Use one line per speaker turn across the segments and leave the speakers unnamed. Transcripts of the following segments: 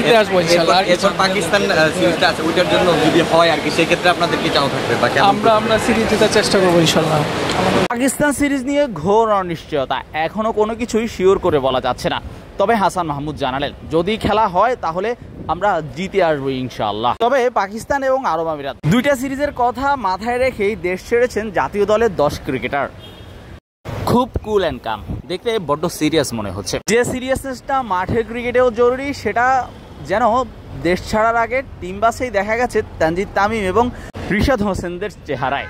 জিতে আসবো ইনশাআল্লাহ।
এরপর পাকিস্তান সিরিজটা আছে, ওইটার জন্য যদি হয় আর কি, সেই ক্ষেত্রে আপনাদের কি চাওয়া থাকবে?
আমরা সিরিজ জেতার চেষ্টা করবো ইনশাআল্লাহ।
পাকিস্তান সিরিজ নিয়ে ঘোর অনিশ্চয়তা, এখনো কোনো কিছুই শিওর করে বলা যাচ্ছে না। তবে হাসান মাহমুদ জানালেন, যদি খেলা হয় তাহলে আমরা জিতে আসবো ইনশাআল্লাহ। তবে পাকিস্তান এবং আরব আমিরাত দুইটা সিরিজের কথা মাথায় রেখেই দেশ ছেড়েছেন জাতীয় দলের 10 ক্রিকেটার। খুব কুল অ্যান্ড কাম, দেখতে বড্ড সিরিয়াস মনে হচ্ছে। যে সিরিয়াসনেসটা মাঠের ক্রিকেটেও জরুরি, সেটা যেন দেশ ছাড়ার আগে টিম বাসেই দেখা গেছে তানজিদ তামিম এবং রিশাদ হোসেনদের চেহারায়।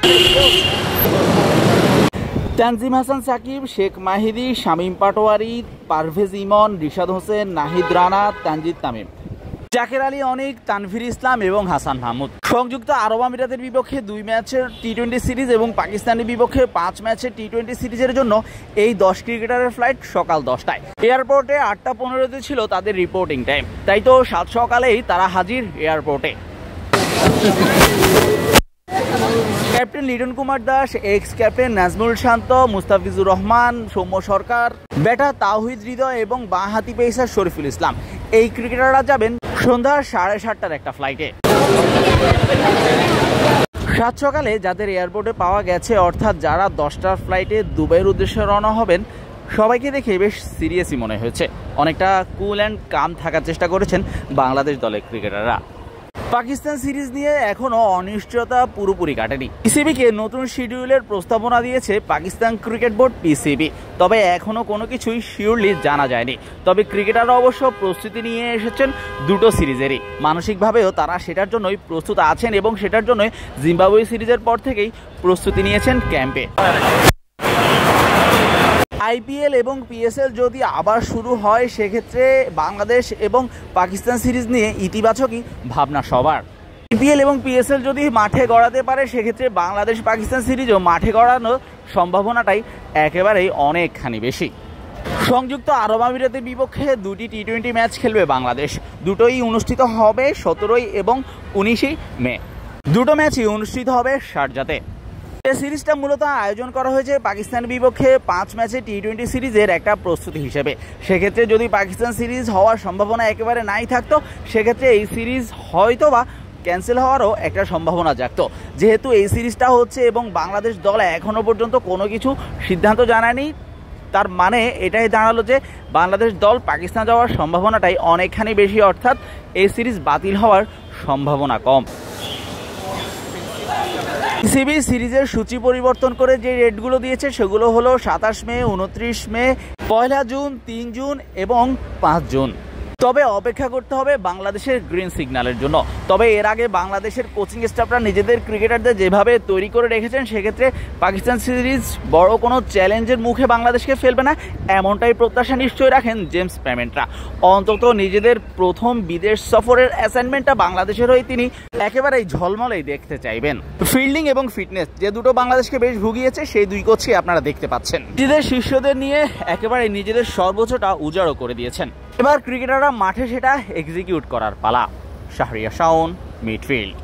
তানজিম হাসান সাকিব, শেখ মাহিদি, শামীম পাটোয়ারি, পারভেজ ইমন, রিশাদ হোসেন, নাহিদ রানা, তানজিদ তামিম, জাকের আলী অনিক, তানভীর ইসলাম এবং হাসান মাহমুদ। সংযুক্ত আরব আমিরাতের বিপক্ষে 2 ম্যাচের টি-20 সিরিজ এবং পাকিস্তানের বিপক্ষে 5 ম্যাচের টি-20 সিরিজের জন্য এই 10 ক্রিকেটারের ফ্লাইট সকাল 10টায়। এয়ারপোর্টে 8:15-তে ছিল তাদের রিপোর্টিং টাইম, তাই তো 7 সকালেই তারা হাজির এয়ারপোর্টে। Captain Liton Kumar Das, ex captain Nazmul Shanto, Mustafizur Rahman, Soumya Sarkar, batter Towhid Hridoy এবং বাঁহাতি পেসার শরীফুল ইসলাম, এই ক্রিকেটাররা যাবেন সন্ধ্যা 7:30টার একটা ফ্লাইটে। 7 সকালে যাদের এয়ারপোর্টে পাওয়া গেছে, অর্থাৎ যারা 10টার ফ্লাইটে দুবাইয়ের উদ্দেশ্যে রওনা হবেন, সবাইকে দেখে বেশ সিরিয়াসই মনে হয়েছে। অনেকটা কুল অ্যান্ড কাম থাকার চেষ্টা করেছেন বাংলাদেশ দলের ক্রিকেটাররা। পাকিস্তান সিরিজ নিয়ে এখনো অনিশ্চয়তা পুরোপুরি কাটেনি। পিসিবিকে নতুন শিডিউলের প্রস্তাবনা দিয়েছে পাকিস্তান ক্রিকেট বোর্ড পিসিবি, তবে এখনো কোনো কিছুই শিওরলি জানা যায়নি। তবে ক্রিকেটাররা অবশ্য প্রস্তুতি নিয়ে এসেছেন দুটো সিরিজেরই, মানসিকভাবেও তারা সেটার জন্যই প্রস্তুত আছেন এবং সেটার জন্যই জিম্বাবুয়ে সিরিজের পর থেকেই প্রস্তুতি নিয়েছেন ক্যাম্পে। আইপিএল এবং পিএসএল যদি আবার শুরু হয়, সেক্ষেত্রে বাংলাদেশ এবং পাকিস্তান সিরিজ নিয়ে ইতিবাচকই ভাবনা সবার। আইপিএল এবং পিএসএল যদি মাঠে গড়াতে পারে, সেক্ষেত্রে বাংলাদেশ পাকিস্তান সিরিজও মাঠে গড়ানোর সম্ভাবনাটাই একেবারেই অনেকখানি বেশি। সংযুক্ত আরব আমিরাতের বিপক্ষে 2টি টি-20 ম্যাচ খেলবে বাংলাদেশ। দুটোই অনুষ্ঠিত হবে 17 এবং 19 মে। দুটো ম্যাচই অনুষ্ঠিত হবে শারজাতে। এই সিরিজটা মূলত আয়োজন করা হয়েছে পাকিস্তানের বিপক্ষে 5 ম্যাচের টি-20 সিরিজের একটা প্রস্তুতি হিসেবে। সেক্ষেত্রে যদি পাকিস্তান সিরিজ হওয়ার সম্ভাবনা একেবারে নাই থাকতো, সেক্ষেত্রে এই সিরিজ হয়তো বা ক্যান্সেল হওয়ারও একটা সম্ভাবনা জাগতো। যেহেতু এই সিরিজটা হচ্ছে এবং বাংলাদেশ দল এখনও পর্যন্ত কোনো কিছু সিদ্ধান্ত জানায়নি, তার মানে এটাই দাঁড়ালো যে বাংলাদেশ দল পাকিস্তান যাওয়ার সম্ভাবনাটাই অনেকখানি বেশি, অর্থাৎ এই সিরিজ বাতিল হওয়ার সম্ভাবনা কম। পিসিবি সিরিজের সূচি পরিবর্তন করে যে ডেটগুলো দিয়েছে, সেগুলো হলো 27 মে, 29 মে, 1 জুন, 3 জুন এবং 5 জুন। তবে অপেক্ষা করতে হবে বাংলাদেশের গ্রিন সিগন্যালের জন্য। তবে এর আগে বাংলাদেশের কোচিং স্টাফরা নিজেদের ক্রিকেটারদের যেভাবে তৈরি করে রেখেছেন, সেক্ষেত্রে পাকিস্তান সিরিজ বড় কোনো চ্যালেঞ্জের মুখে বাংলাদেশকে ফেলবে না, এমনটাই প্রত্যাশা নিশ্চয়ই রাখেন জেমস পেমেন্টরা। অন্তত নিজেদের প্রথম বিদেশ সফরের অ্যাসাইনমেন্টটা বাংলাদেশের হয়ে তিনি একেবারেই ঝলমলেই দেখতে চাইবেন। ফিল্ডিং এবং ফিটনেস যে দুটো বাংলাদেশকে বেশ ভুগিয়েছে, সেই দুই কোচই আপনারা দেখতে পাচ্ছেন। নিজেদের শিষ্যদের নিয়ে একেবারে নিজেদের সর্বোচ্চটা উজাড়ও করে দিয়েছেন। এবার ক্রিকেটাররা মাঠে সেটা এক্সিকিউট করার পালা। শাহরিয়ার শাওন, মিডফিল্ড।